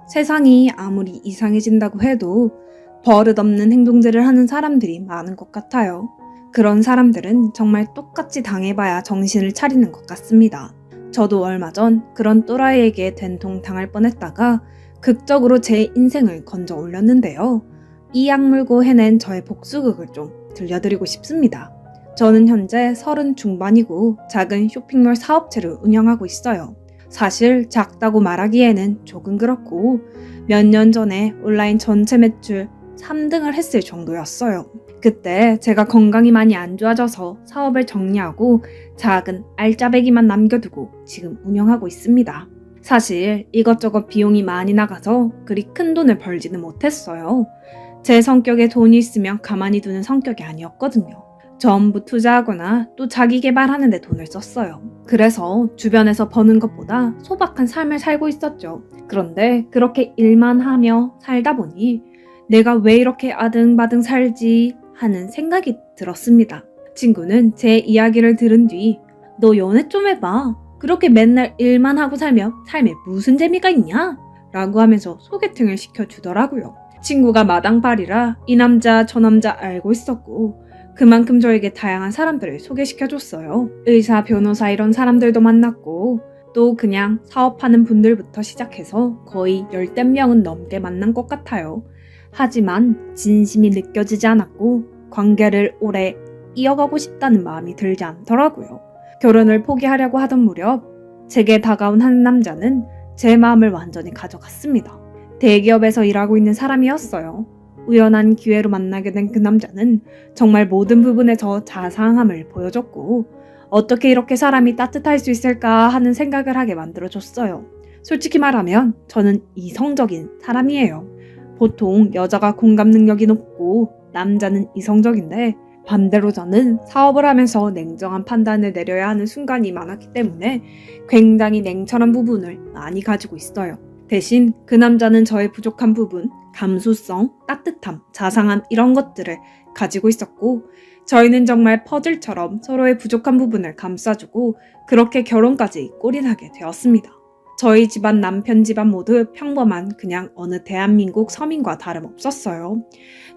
세상이 아무리 이상해진다고 해도 버릇없는 행동들을 하는 사람들이 많은 것 같아요. 그런 사람들은 정말 똑같이 당해봐야 정신을 차리는 것 같습니다. 저도 얼마 전 그런 또라이에게 된통 당할 뻔했다가 극적으로 제 인생을 건져 올렸는데요. 이 악물고 해낸 저의 복수극을 좀 들려드리고 싶습니다. 저는 현재 30 중반이고 작은 쇼핑몰 사업체를 운영하고 있어요. 사실 작다고 말하기에는 조금 그렇고 몇 년 전에 온라인 전체 매출 3등을 했을 정도였어요. 그때 제가 건강이 많이 안 좋아져서 사업을 정리하고 작은 알짜배기만 남겨두고 지금 운영하고 있습니다. 사실 이것저것 비용이 많이 나가서 그리 큰 돈을 벌지는 못했어요. 제 성격에 돈이 있으면 가만히 두는 성격이 아니었거든요. 전부 투자하거나 또 자기 개발하는 데 돈을 썼어요. 그래서 주변에서 버는 것보다 소박한 삶을 살고 있었죠. 그런데 그렇게 일만 하며 살다 보니 내가 왜 이렇게 아등바등 살지 하는 생각이 들었습니다. 친구는 제 이야기를 들은 뒤 너 연애 좀 해봐. 그렇게 맨날 일만 하고 살면 삶에 무슨 재미가 있냐? 라고 하면서 소개팅을 시켜주더라고요. 친구가 마당발이라 이 남자 저 남자 알고 있었고 그만큼 저에게 다양한 사람들을 소개시켜줬어요. 의사, 변호사 이런 사람들도 만났고 또 그냥 사업하는 분들부터 시작해서 거의 10댓 명은 넘게 만난 것 같아요. 하지만 진심이 느껴지지 않았고 관계를 오래 이어가고 싶다는 마음이 들지 않더라고요. 결혼을 포기하려고 하던 무렵 제게 다가온 한 남자는 제 마음을 완전히 가져갔습니다. 대기업에서 일하고 있는 사람이었어요. 우연한 기회로 만나게 된 그 남자는 정말 모든 부분에서 자상함을 보여줬고 어떻게 이렇게 사람이 따뜻할 수 있을까 하는 생각을 하게 만들어줬어요. 솔직히 말하면 저는 이성적인 사람이에요. 보통 여자가 공감 능력이 높고 남자는 이성적인데 반대로 저는 사업을 하면서 냉정한 판단을 내려야 하는 순간이 많았기 때문에 굉장히 냉철한 부분을 많이 가지고 있어요. 대신 그 남자는 저의 부족한 부분, 감수성, 따뜻함, 자상함 이런 것들을 가지고 있었고 저희는 정말 퍼즐처럼 서로의 부족한 부분을 감싸주고 그렇게 결혼까지 꼴이나게 되었습니다. 저희 집안 남편 집안 모두 평범한 그냥 어느 대한민국 서민과 다름없었어요.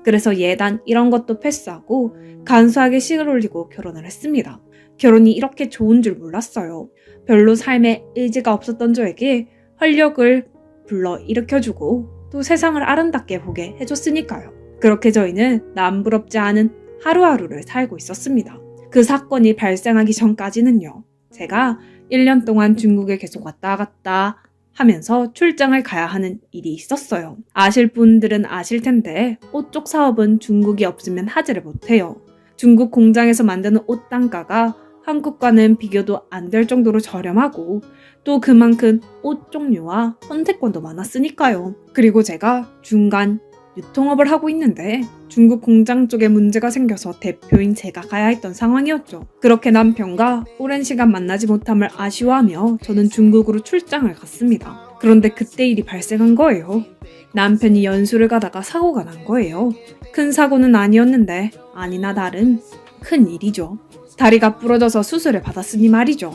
그래서 예단 이런 것도 패스하고 간소하게 식을 올리고 결혼을 했습니다. 결혼이 이렇게 좋은 줄 몰랐어요. 별로 삶에 의지가 없었던 저에게 활력을 불러 일으켜주고 또 세상을 아름답게 보게 해줬으니까요. 그렇게 저희는 남부럽지 않은 하루하루를 살고 있었습니다. 그 사건이 발생하기 전까지는요. 제가 1년 동안 중국에 계속 왔다 갔다 하면서 출장을 가야 하는 일이 있었어요. 아실 분들은 아실 텐데 옷 쪽 사업은 중국이 없으면 하지를 못해요. 중국 공장에서 만드는 옷 단가가 한국과는 비교도 안 될 정도로 저렴하고 또 그만큼 옷 종류와 선택권도 많았으니까요. 그리고 제가 중간 유통업을 하고 있는데 중국 공장 쪽에 문제가 생겨서 대표인 제가 가야 했던 상황이었죠. 그렇게 남편과 오랜 시간 만나지 못함을 아쉬워하며 저는 중국으로 출장을 갔습니다. 그런데 그때 일이 발생한 거예요. 남편이 연수를 가다가 사고가 난 거예요. 큰 사고는 아니었는데 아니나 다른 큰 일이죠. 다리가 부러져서 수술을 받았으니 말이죠.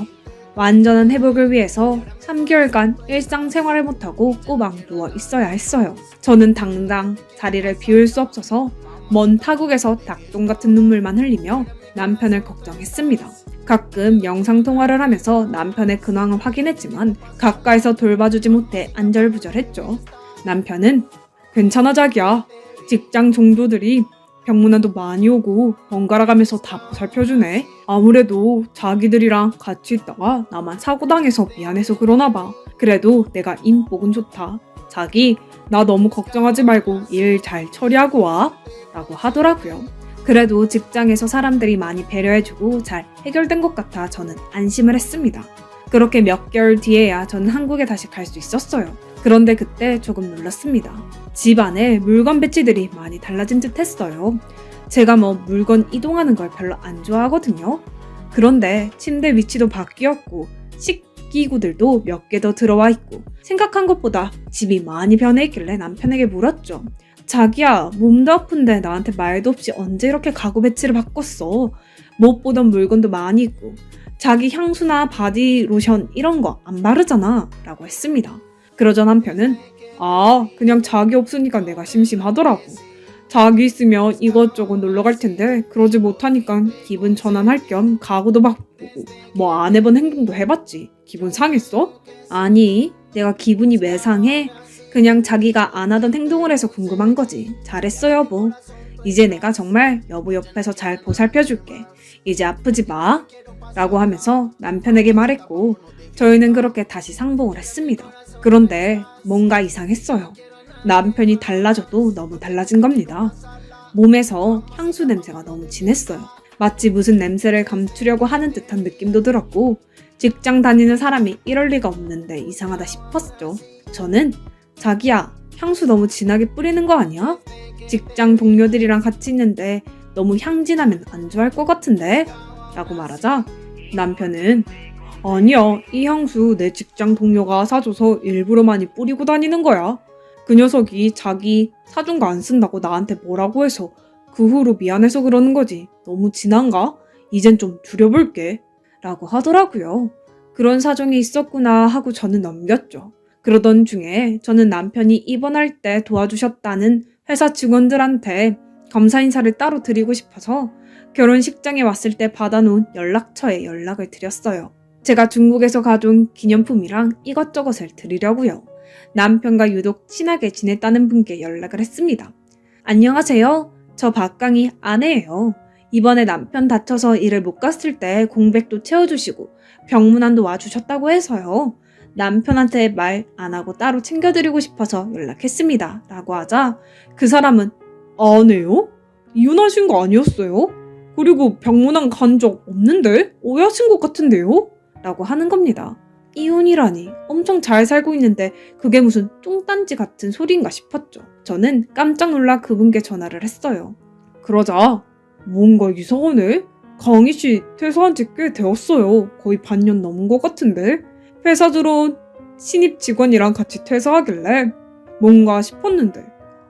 완전한 회복을 위해서 3개월간 일상생활을 못하고 꼬박 누워 있어야 했어요. 저는 당장 자리를 비울 수 없어서 먼 타국에서 닭똥 같은 눈물만 흘리며 남편을 걱정했습니다. 가끔 영상통화를 하면서 남편의 근황을 확인했지만 가까이서 돌봐주지 못해 안절부절했죠. 남편은 괜찮아 자기야. 직장 종도들이 병문안도 많이 오고 번갈아 가면서 다 보살펴주네. 아무래도 자기들이랑 같이 있다가 나만 사고당해서 미안해서 그러나 봐. 그래도 내가 인복은 좋다. 자기 나 너무 걱정하지 말고 일 잘 처리하고 와. 라고 하더라고요. 그래도 직장에서 사람들이 많이 배려해주고 잘 해결된 것 같아 저는 안심을 했습니다. 그렇게 몇 개월 뒤에야 저는 한국에 다시 갈 수 있었어요. 그런데 그때 조금 놀랐습니다. 집 안에 물건 배치들이 많이 달라진 듯 했어요. 제가 물건 이동하는 걸 별로 안 좋아하거든요. 그런데 침대 위치도 바뀌었고 식기구들도 몇 개 더 들어와 있고 생각한 것보다 집이 많이 변해 있길래 남편에게 물었죠. 자기야, 몸도 아픈데 나한테 말도 없이 언제 이렇게 가구 배치를 바꿨어? 못 보던 물건도 많이 있고 자기 향수나 바디 로션 이런 거 안 바르잖아 라고 했습니다. 그러자 남편은 그냥 자기 없으니까 내가 심심하더라고. 자기 있으면 이것저것 놀러 갈 텐데 그러지 못하니까 기분 전환할 겸 가구도 바꾸고 뭐 안 해본 행동도 해봤지. 기분 상했어? 아니, 내가 기분이 왜 상해? 그냥 자기가 안 하던 행동을 해서 궁금한 거지. 잘했어 여보. 이제 내가 정말 여보 옆에서 잘 보살펴줄게. 이제 아프지 마. 라고 하면서 남편에게 말했고 저희는 그렇게 다시 상봉을 했습니다. 그런데 뭔가 이상했어요. 남편이 달라져도 너무 달라진 겁니다. 몸에서 향수 냄새가 너무 진했어요. 마치 무슨 냄새를 감추려고 하는 듯한 느낌도 들었고 직장 다니는 사람이 이럴 리가 없는데 이상하다 싶었죠. 저는 자기야, 향수 너무 진하게 뿌리는 거 아니야? 직장 동료들이랑 같이 있는데 너무 향 진하면 안 좋아할 것 같은데? 라고 말하자 남편은 아니야, 이 향수 내 직장 동료가 사줘서 일부러 많이 뿌리고 다니는 거야. 그 녀석이 자기 사준 거 안 쓴다고 나한테 뭐라고 해서 그 후로 미안해서 그러는 거지. 너무 진한가? 이젠 좀 줄여볼게. 라고 하더라고요. 그런 사정이 있었구나 하고 저는 넘겼죠. 그러던 중에 저는 남편이 입원할 때 도와주셨다는 회사 직원들한테 감사 인사를 따로 드리고 싶어서 결혼식장에 왔을 때 받아놓은 연락처에 연락을 드렸어요. 제가 중국에서 가져온 기념품이랑 이것저것을 드리려고요. 남편과 유독 친하게 지냈다는 분께 연락을 했습니다. 안녕하세요. 저 박강희 아내예요. 이번에 남편 다쳐서 일을 못 갔을 때 공백도 채워주시고 병문안도 와주셨다고 해서요. 남편한테 말 안 하고 따로 챙겨드리고 싶어서 연락했습니다. 라고 하자 그 사람은 아내요? 이혼하신 거 아니었어요? 그리고 병문안 간 적 없는데? 오해하신 것 같은데요? 라고 하는 겁니다. 이혼이라니 엄청 잘 살고 있는데 그게 무슨 뚱딴지 같은 소리인가 싶었죠. 저는 깜짝 놀라 그분께 전화를 했어요. 그러자 뭔가 이상하네? 강희 씨 퇴사한 지 꽤 되었어요. 거의 반년 넘은 것 같은데 회사 들어온 신입 직원이랑 같이 퇴사하길래 뭔가 싶었는데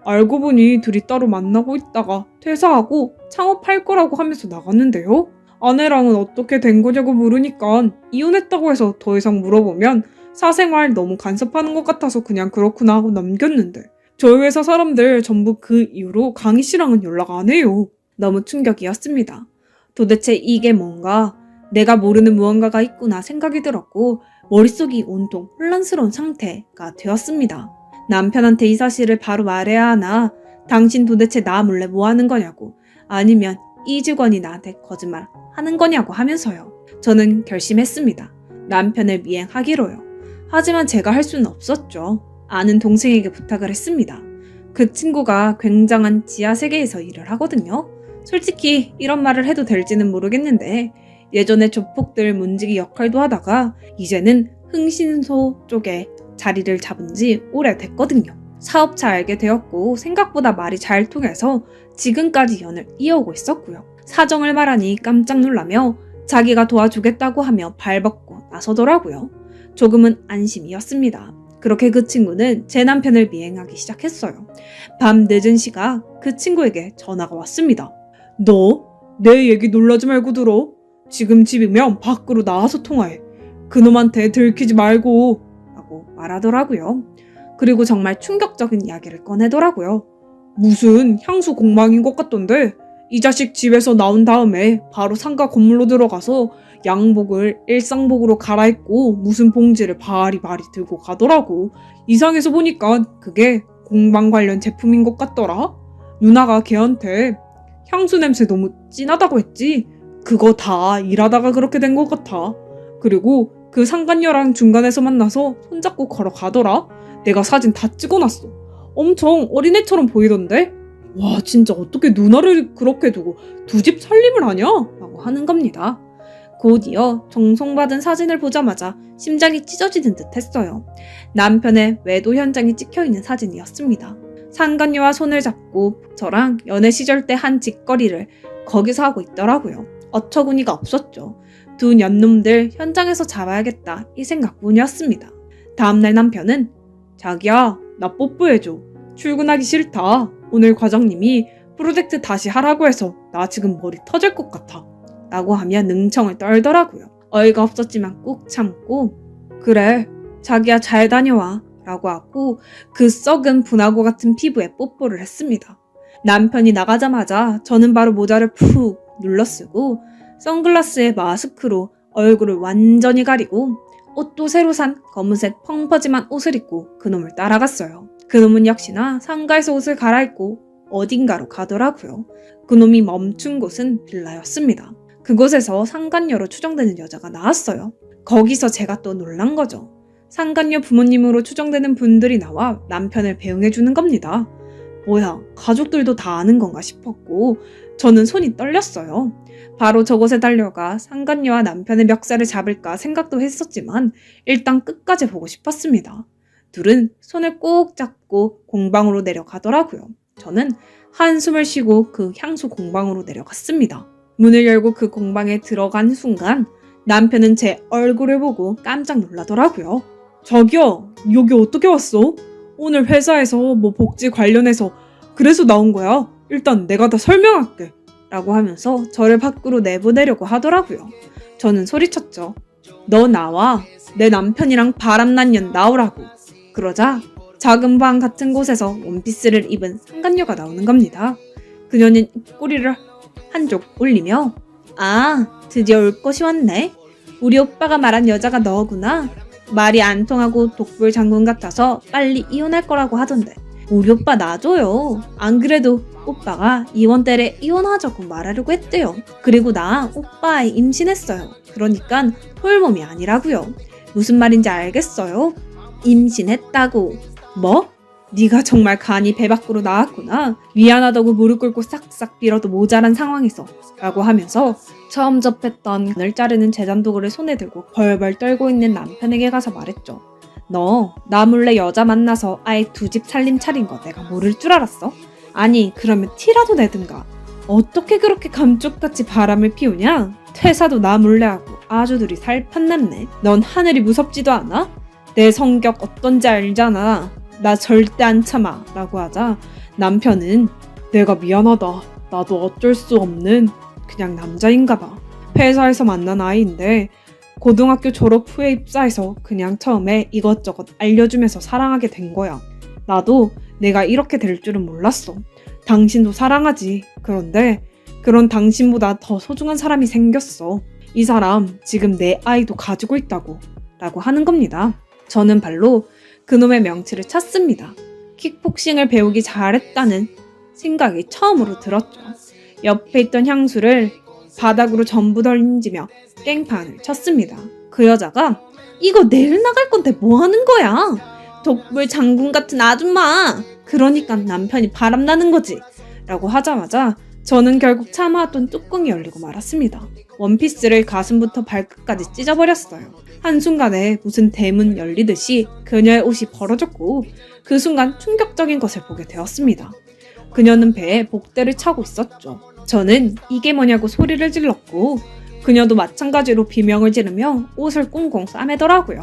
알고 보니 둘이 따로 만나고 있다가 퇴사하고 창업할 거라고 하면서 나갔는데요. 아내랑은 어떻게 된 거냐고 물으니까 이혼했다고 해서 더 이상 물어보면 사생활 너무 간섭하는 것 같아서 그냥 그렇구나 하고 넘겼는데 저희 회사 사람들 전부 그 이후로 강희 씨랑은 연락 안 해요. 너무 충격이었습니다. 도대체 이게 뭔가 내가 모르는 무언가가 있구나 생각이 들었고 머릿속이 온통 혼란스러운 상태가 되었습니다. 남편한테 이 사실을 바로 말해야 하나? 당신 도대체 나 몰래 뭐 하는 거냐고 아니면 이 직원이 나한테 거짓말 하는 거냐고 하면서요. 저는 결심했습니다. 남편을 미행하기로요. 하지만 제가 할 수는 없었죠. 아는 동생에게 부탁을 했습니다. 그 친구가 굉장한 지하 세계에서 일을 하거든요. 솔직히 이런 말을 해도 될지는 모르겠는데 예전에 조폭들 문지기 역할도 하다가 이제는 흥신소 쪽에 자리를 잡은 지 오래됐거든요. 사업차 알게 되었고 생각보다 말이 잘 통해서 지금까지 연을 이어오고 있었고요. 사정을 말하니 깜짝 놀라며 자기가 도와주겠다고 하며 발벗고 나서더라고요. 조금은 안심이었습니다. 그렇게 그 친구는 제 남편을 미행하기 시작했어요. 밤 늦은 시각 그 친구에게 전화가 왔습니다. 너 내 얘기 놀라지 말고 들어. 지금 집이면 밖으로 나와서 통화해. 그놈한테 들키지 말고 라고 말하더라고요. 그리고 정말 충격적인 이야기를 꺼내더라고요. 무슨 향수 공방인 것 같던데 이 자식 집에서 나온 다음에 바로 상가 건물로 들어가서 양복을 일상복으로 갈아입고 무슨 봉지를 바리바리 들고 가더라고. 이상해서 보니까 그게 공방 관련 제품인 것 같더라. 누나가 걔한테 향수 냄새 너무 진하다고 했지. 그거 다 일하다가 그렇게 된 것 같아. 그리고 그 상간녀랑 중간에서 만나서 손잡고 걸어가더라. 내가 사진 다 찍어놨어. 엄청 어린애처럼 보이던데? 와, 진짜 어떻게 누나를 그렇게 두고 두 집 살림을 하냐? 라고 하는 겁니다. 곧이어 정성받은 사진을 보자마자 심장이 찢어지는 듯 했어요. 남편의 외도 현장이 찍혀있는 사진이었습니다. 상간녀와 손을 잡고 저랑 연애 시절 때 한 짓거리를 거기서 하고 있더라고요. 어처구니가 없었죠. 두 년놈들 현장에서 잡아야겠다 이 생각뿐이었습니다. 다음날 남편은 자기야, 나 뽀뽀해줘. 출근하기 싫다. 오늘 과장님이 프로젝트 다시 하라고 해서 나 지금 머리 터질 것 같아. 라고 하며 능청을 떨더라고요. 어이가 없었지만 꾹 참고 그래 자기야 잘 다녀와 라고 하고 그 썩은 분화구 같은 피부에 뽀뽀를 했습니다. 남편이 나가자마자 저는 바로 모자를 푹 눌러쓰고 선글라스에 마스크로 얼굴을 완전히 가리고 옷도 새로 산 검은색 펑퍼짐한 옷을 입고 그놈을 따라갔어요. 그놈은 역시나 상가에서 옷을 갈아입고 어딘가로 가더라고요. 그놈이 멈춘 곳은 빌라였습니다. 그곳에서 상간녀로 추정되는 여자가 나왔어요. 거기서 제가 또 놀란 거죠. 상간녀 부모님으로 추정되는 분들이 나와 남편을 배웅해주는 겁니다. 뭐야, 가족들도 다 아는 건가 싶었고 저는 손이 떨렸어요. 바로 저곳에 달려가 상간녀와 남편의 멱살을 잡을까 생각도 했었지만 일단 끝까지 보고 싶었습니다. 둘은 손을 꼭 잡고 공방으로 내려가더라고요. 저는 한숨을 쉬고 그 향수 공방으로 내려갔습니다. 문을 열고 그 공방에 들어간 순간 남편은 제 얼굴을 보고 깜짝 놀라더라고요. 자기야, 여기 어떻게 왔어? 오늘 회사에서 뭐 복지 관련해서 그래서 나온 거야. 일단 내가 다 설명할게. 라고 하면서 저를 밖으로 내보내려고 하더라고요. 저는 소리쳤죠. 너 나와. 내 남편이랑 바람난 년 나오라고. 그러자 작은 방 같은 곳에서 원피스를 입은 상간녀가 나오는 겁니다. 그녀는 입꼬리를 한쪽 올리며 아, 드디어 올 것이 왔네. 우리 오빠가 말한 여자가 너구나. 말이 안 통하고 독불 장군 같아서 빨리 이혼할 거라고 하던데 우리 오빠 놔줘요. 안 그래도 오빠가 이혼 때에 이혼하자고 말하려고 했대요. 그리고 나 오빠에 임신했어요. 그러니까 홀몸이 아니라고요. 무슨 말인지 알겠어요? 임신했다고. 뭐? 네가 정말 간이 배 밖으로 나왔구나. 미안하다고 무릎 꿇고 싹싹 빌어도 모자란 상황에서 라고 하면서 처음 접했던 간을 자르는 제잔도구를 손에 들고 벌벌 떨고 있는 남편에게 가서 말했죠. 너 나 몰래 여자 만나서 아예 두 집 살림 차린 거 내가 모를 줄 알았어? 아니 그러면 티라도 내든가. 어떻게 그렇게 감쪽같이 바람을 피우냐? 퇴사도 나 몰래 하고 아주들이 살판났네. 넌 하늘이 무섭지도 않아? 내 성격 어떤지 알잖아. 나 절대 안 참아 라고 하자 남편은 내가 미안하다. 나도 어쩔 수 없는 그냥 남자인가 봐. 회사에서 만난 아이인데 고등학교 졸업 후에 입사해서 그냥 처음에 이것저것 알려주면서 사랑하게 된 거야. 나도 내가 이렇게 될 줄은 몰랐어. 당신도 사랑하지. 그런데 그런 당신보다 더 소중한 사람이 생겼어. 이 사람 지금 내 아이도 가지고 있다고 라고 하는 겁니다. 저는 발로 그놈의 명치를 찼습니다. 킥복싱을 배우기 잘했다는 생각이 처음으로 들었죠. 옆에 있던 향수를 바닥으로 전부 던지며 깽판을 쳤습니다. 그 여자가 이거 내일 나갈 건데 뭐 하는 거야? 독불 장군 같은 아줌마. 그러니까 남편이 바람나는 거지. 라고 하자마자 저는 결국 참아왔던 뚜껑이 열리고 말았습니다. 원피스를 가슴부터 발끝까지 찢어버렸어요. 한순간에 무슨 대문 열리듯이 그녀의 옷이 벌어졌고 그 순간 충격적인 것을 보게 되었습니다. 그녀는 배에 복대를 차고 있었죠. 저는 이게 뭐냐고 소리를 질렀고 그녀도 마찬가지로 비명을 지르며 옷을 꽁꽁 싸매더라고요.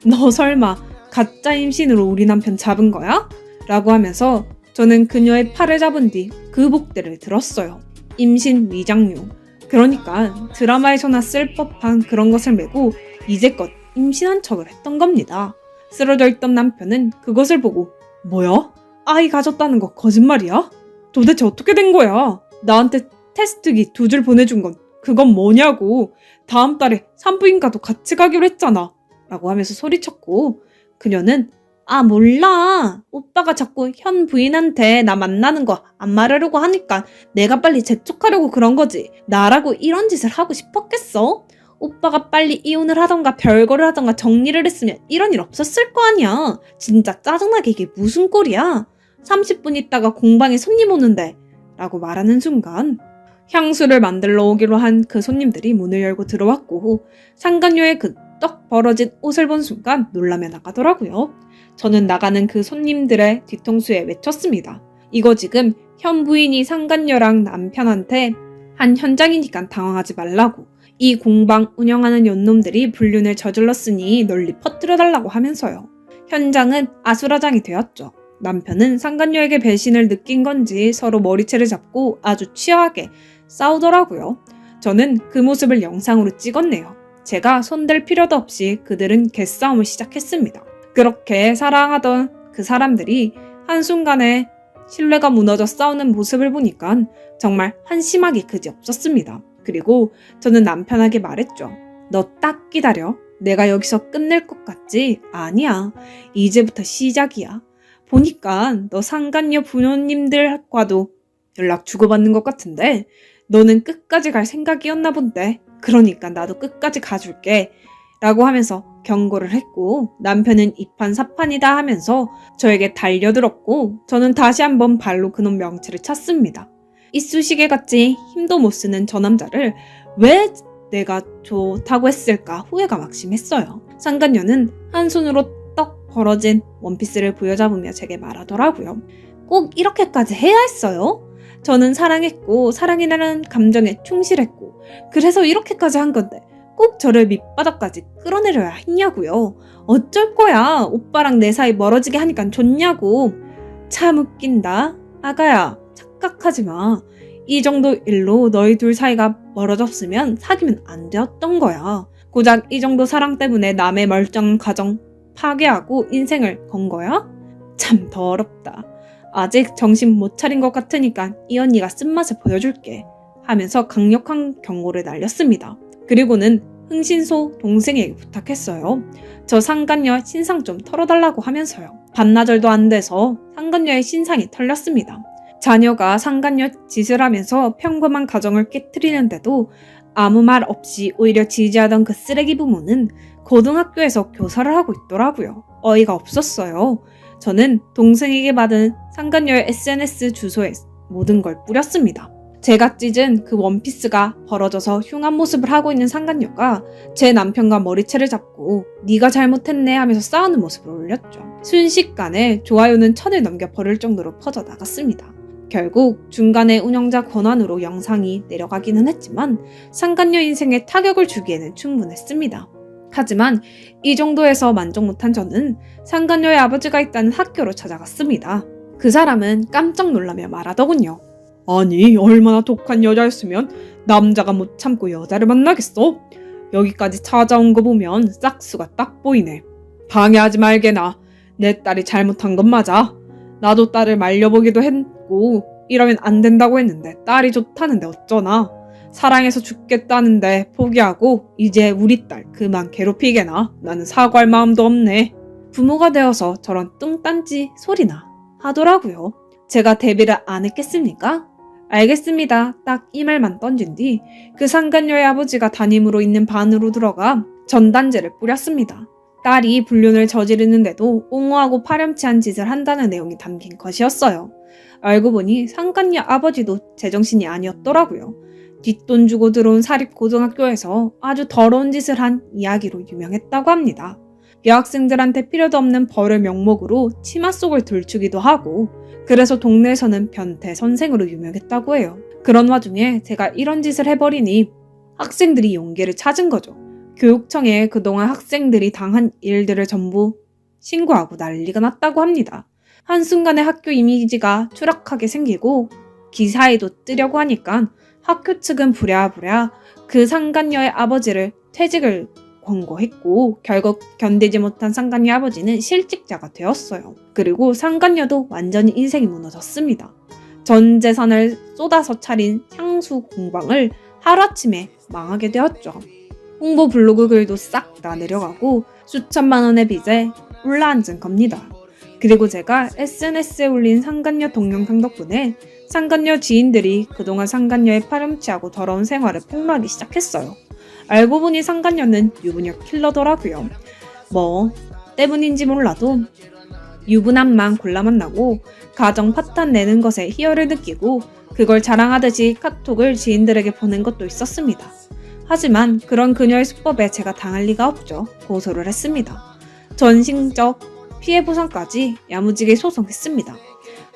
너 설마 가짜 임신으로 우리 남편 잡은 거야? 라고 하면서 저는 그녀의 팔을 잡은 뒤 그 복대를 들었어요. 임신 위장용. 그러니까 드라마에서나 쓸 법한 그런 것을 메고 이제껏 임신한 척을 했던 겁니다. 쓰러져 있던 남편은 그것을 보고 뭐야? 아이 가졌다는 거 거짓말이야? 도대체 어떻게 된 거야? 나한테 테스트기 2줄 보내준 건 그건 뭐냐고. 다음 달에 산부인과도 같이 가기로 했잖아. 라고 하면서 소리쳤고 그녀는 아 몰라. 오빠가 자꾸 현 부인한테 나 만나는 거 안 말하려고 하니까 내가 빨리 재촉하려고 그런 거지. 나라고 이런 짓을 하고 싶었겠어? 오빠가 빨리 이혼을 하던가 별거를 하던가 정리를 했으면 이런 일 없었을 거 아니야. 진짜 짜증나게 이게 무슨 꼴이야. 30분 있다가 공방에 손님 오는데 라고 말하는 순간 향수를 만들러 오기로 한 그 손님들이 문을 열고 들어왔고 상간녀의 그 떡 벌어진 옷을 본 순간 놀라며 나가더라고요. 저는 나가는 그 손님들의 뒤통수에 외쳤습니다. 이거 지금 현 부인이 상간녀랑 남편한테 한 현장이니까 당황하지 말라고. 이 공방 운영하는 연놈들이 불륜을 저질렀으니 널리 퍼뜨려달라고 하면서요. 현장은 아수라장이 되었죠. 남편은 상간녀에게 배신을 느낀 건지 서로 머리채를 잡고 아주 치열하게 싸우더라고요. 저는 그 모습을 영상으로 찍었네요. 제가 손댈 필요도 없이 그들은 개싸움을 시작했습니다. 그렇게 사랑하던 그 사람들이 한순간에 신뢰가 무너져 싸우는 모습을 보니까 정말 한심하기 그지없었습니다. 그리고 저는 남편에게 말했죠. 너 딱 기다려. 내가 여기서 끝낼 것 같지? 아니야. 이제부터 시작이야. 보니까 너 상간녀 부모님들과도 연락 주고받는 것 같은데 너는 끝까지 갈 생각이었나 본데. 그러니까 나도 끝까지 가줄게. 라고 하면서 경고를 했고 남편은 이판사판이다 하면서 저에게 달려들었고 저는 다시 한번 발로 그놈 명치를 찼습니다. 이쑤시개같이 힘도 못 쓰는 저 남자를 왜 내가 좋다고 했을까 후회가 막심했어요. 상간녀는 한 손으로 떡 벌어진 원피스를 부여잡으며 제게 말하더라고요. 꼭 이렇게까지 해야 했어요? 저는 사랑했고 사랑이라는 감정에 충실했고 그래서 이렇게까지 한 건데 꼭 저를 밑바닥까지 끌어내려야 했냐고요. 어쩔 거야. 오빠랑 내 사이 멀어지게 하니까 좋냐고. 참 웃긴다. 아가야 착각하지 마. 이 정도 일로 너희 둘 사이가 멀어졌으면 사귀면 안 되었던 거야. 고작 이 정도 사랑 때문에 남의 멀쩡한 가정 파괴하고 인생을 건 거야? 참 더럽다. 아직 정신 못 차린 것 같으니까 이 언니가 쓴맛을 보여줄게. 하면서 강력한 경고를 날렸습니다. 그리고는 흥신소 동생에게 부탁했어요. 저 상간녀 신상 좀 털어달라고 하면서요. 반나절도 안 돼서 상간녀의 신상이 털렸습니다. 자녀가 상간녀 짓을 하면서 평범한 가정을 깨트리는데도 아무 말 없이 오히려 지지하던 그 쓰레기 부모는 고등학교에서 교사를 하고 있더라고요. 어이가 없었어요. 저는 동생에게 받은 상간녀의 SNS 주소에 모든 걸 뿌렸습니다. 제가 찢은 그 원피스가 벌어져서 흉한 모습을 하고 있는 상간녀가 제 남편과 머리채를 잡고 네가 잘못했네 하면서 싸우는 모습을 올렸죠. 순식간에 좋아요는 1000을 넘겨 버릴 정도로 퍼져 나갔습니다. 결국 중간에 운영자 권한으로 영상이 내려가기는 했지만 상간녀 인생에 타격을 주기에는 충분했습니다. 하지만 이 정도에서 만족 못한 저는 상간녀의 아버지가 있다는 학교로 찾아갔습니다. 그 사람은 깜짝 놀라며 말하더군요. 아니 얼마나 독한 여자였으면 남자가 못 참고 여자를 만나겠어? 여기까지 찾아온 거 보면 싹수가 딱 보이네. 방해하지 말게나. 내 딸이 잘못한 건 맞아. 나도 딸을 말려보기도 했고 이러면 안 된다고 했는데 딸이 좋다는데 어쩌나. 사랑해서 죽겠다는데 포기하고 이제 우리 딸 그만 괴롭히게나. 나는 사과할 마음도 없네. 부모가 되어서 저런 뚱딴지 소리나 하더라고요. 제가 대비를 안 했겠습니까? 알겠습니다. 딱 이 말만 던진 뒤 그 상간녀의 아버지가 담임으로 있는 반으로 들어가 전단지를 뿌렸습니다. 딸이 불륜을 저지르는데도 옹호하고 파렴치한 짓을 한다는 내용이 담긴 것이었어요. 알고 보니 상간녀 아버지도 제정신이 아니었더라고요. 뒷돈 주고 들어온 사립고등학교에서 아주 더러운 짓을 한 이야기로 유명했다고 합니다. 여학생들한테 필요도 없는 벌을 명목으로 치마 속을 들추기도 하고 그래서 동네에서는 변태 선생으로 유명했다고 해요. 그런 와중에 제가 이런 짓을 해버리니 학생들이 용기를 찾은 거죠. 교육청에 그동안 학생들이 당한 일들을 전부 신고하고 난리가 났다고 합니다. 한순간에 학교 이미지가 추락하게 생기고 기사에도 뜨려고 하니까 학교 측은 부랴부랴 그 상간녀의 아버지를 퇴직을 권고했고 결국 견디지 못한 상간녀 아버지는 실직자가 되었어요. 그리고 상간녀도 완전히 인생이 무너졌습니다. 전 재산을 쏟아서 차린 향수 공방을 하루아침에 망하게 되었죠. 홍보 블로그 글도 싹 다 내려가고 수천만 원의 빚에 올라앉은 겁니다. 그리고 제가 SNS에 올린 상간녀 동영상 덕분에 상간녀 지인들이 그동안 상간녀의 파렴치하고 더러운 생활을 폭로하기 시작했어요. 알고 보니 상간녀는 유부녀 킬러더라고요. 뭐 때문인지 몰라도 유부남만 골라 만나고 가정 파탄 내는 것에 희열을 느끼고 그걸 자랑하듯이 카톡을 지인들에게 보낸 것도 있었습니다. 하지만 그런 그녀의 수법에 제가 당할 리가 없죠. 고소를 했습니다. 전신적 피해 보상까지 야무지게 소송했습니다.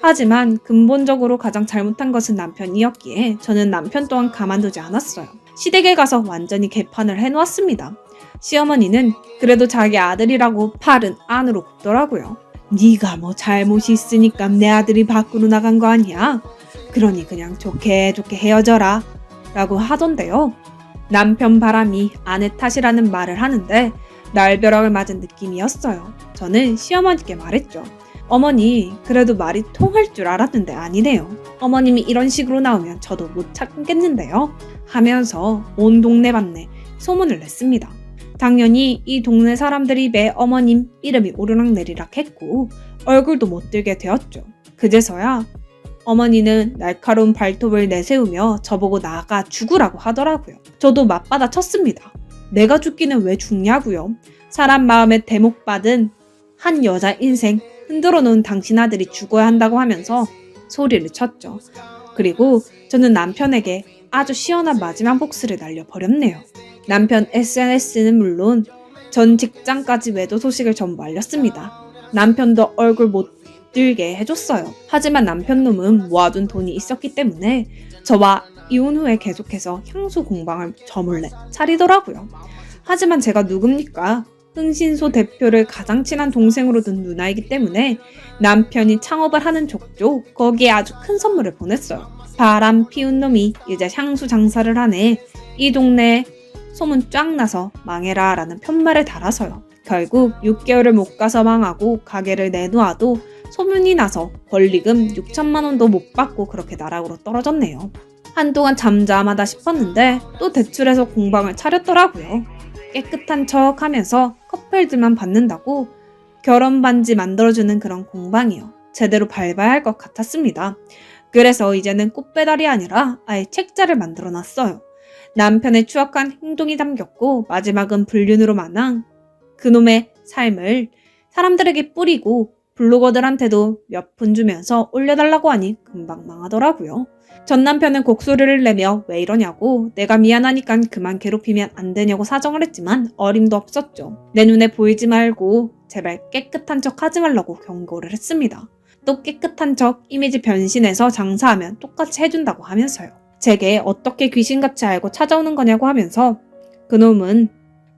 하지만 근본적으로 가장 잘못한 것은 남편이었기에 저는 남편 또한 가만두지 않았어요. 시댁에 가서 완전히 개판을 해놓았습니다. 시어머니는 그래도 자기 아들이라고 팔은 안으로 굽더라고요. 네가 뭐 잘못이 있으니까 내 아들이 밖으로 나간 거 아니야? 그러니 그냥 좋게 헤어져라 라고 하던데요. 남편 바람이 아내 탓이라는 말을 하는데 날벼락을 맞은 느낌이었어요. 저는 시어머니께 말했죠. 어머니, 그래도 말이 통할 줄 알았는데 아니네요. 어머님이 이런 식으로 나오면 저도 못 참겠는데요. 하면서 온 동네반네 소문을 냈습니다. 당연히 이 동네 사람들 입에 어머님 이름이 오르락내리락 했고 얼굴도 못 들게 되었죠. 그제서야 어머니는 날카로운 발톱을 내세우며 저보고 나가 죽으라고 하더라고요. 저도 맞받아 쳤습니다. 내가 죽기는 왜 죽냐고요. 사람 마음에 대목받은 한 여자 인생 흔들어 놓은 당신 아들이 죽어야 한다고 하면서 소리를 쳤죠. 그리고 저는 남편에게 아주 시원한 마지막 복수를 날려버렸네요. 남편 SNS는 물론 전 직장까지 외도 소식을 전부 알렸습니다. 남편도 얼굴 못 들게 해줬어요. 하지만 남편 놈은 모아둔 돈이 있었기 때문에 저와 이혼 후에 계속해서 향수 공방을 저 몰래 차리더라고요. 하지만 제가 누굽니까? 흥신소 대표를 가장 친한 동생으로 둔 누나이기 때문에 남편이 창업을 하는 족족 거기에 아주 큰 선물을 보냈어요. 바람 피운 놈이 이제 향수 장사를 하네. 이 동네에 소문 쫙 나서 망해라 라는 편말을 달아서요. 결국 6개월을 못 가서 망하고 가게를 내놓아도 소문이 나서 권리금 6천만 원도 못 받고 그렇게 나락으로 떨어졌네요. 한동안 잠잠하다 싶었는데 또 대출해서 공방을 차렸더라고요. 깨끗한 척 하면서 커플들만 받는다고 결혼 반지 만들어주는 그런 공방이요. 제대로 밟아야 할 것 같았습니다. 그래서 이제는 꽃배달이 아니라 아예 책자를 만들어놨어요. 남편의 추악한 행동이 담겼고 마지막은 불륜으로 마냥 그놈의 삶을 사람들에게 뿌리고 블로거들한테도 몇 푼 주면서 올려달라고 하니 금방 망하더라고요. 전 남편은 곡소리를 내며 왜 이러냐고 내가 미안하니까 그만 괴롭히면 안 되냐고 사정을 했지만 어림도 없었죠. 내 눈에 보이지 말고 제발 깨끗한 척 하지 말라고 경고를 했습니다. 또 깨끗한 척 이미지 변신해서 장사하면 똑같이 해준다고 하면서요. 제게 어떻게 귀신같이 알고 찾아오는 거냐고 하면서 그놈은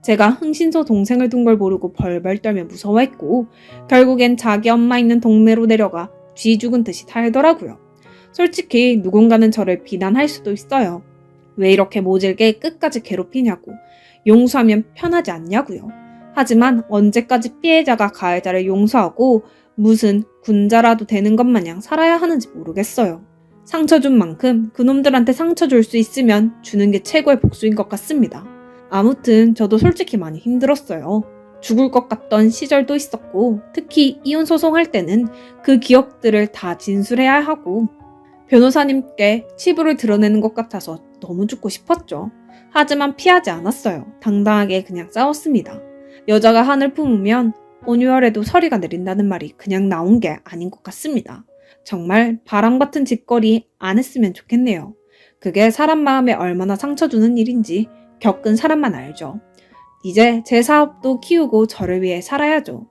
제가 흥신소 동생을 둔 걸 모르고 벌벌 떨며 무서워했고 결국엔 자기 엄마 있는 동네로 내려가 쥐 죽은 듯이 살더라고요. 솔직히 누군가는 저를 비난할 수도 있어요. 왜 이렇게 모질게 끝까지 괴롭히냐고, 용서하면 편하지 않냐고요. 하지만 언제까지 피해자가 가해자를 용서하고 무슨 군자라도 되는 것 마냥 살아야 하는지 모르겠어요. 상처 준 만큼 그놈들한테 상처 줄 수 있으면 주는 게 최고의 복수인 것 같습니다. 아무튼 저도 솔직히 많이 힘들었어요. 죽을 것 같던 시절도 있었고 특히 이혼 소송할 때는 그 기억들을 다 진술해야 하고 변호사님께 치부를 드러내는 것 같아서 너무 죽고 싶었죠. 하지만 피하지 않았어요. 당당하게 그냥 싸웠습니다. 여자가 한을 품으면 온유월에도 서리가 내린다는 말이 그냥 나온 게 아닌 것 같습니다. 정말 바람 같은 짓거리 안 했으면 좋겠네요. 그게 사람 마음에 얼마나 상처 주는 일인지 겪은 사람만 알죠. 이제 제 사업도 키우고 저를 위해 살아야죠.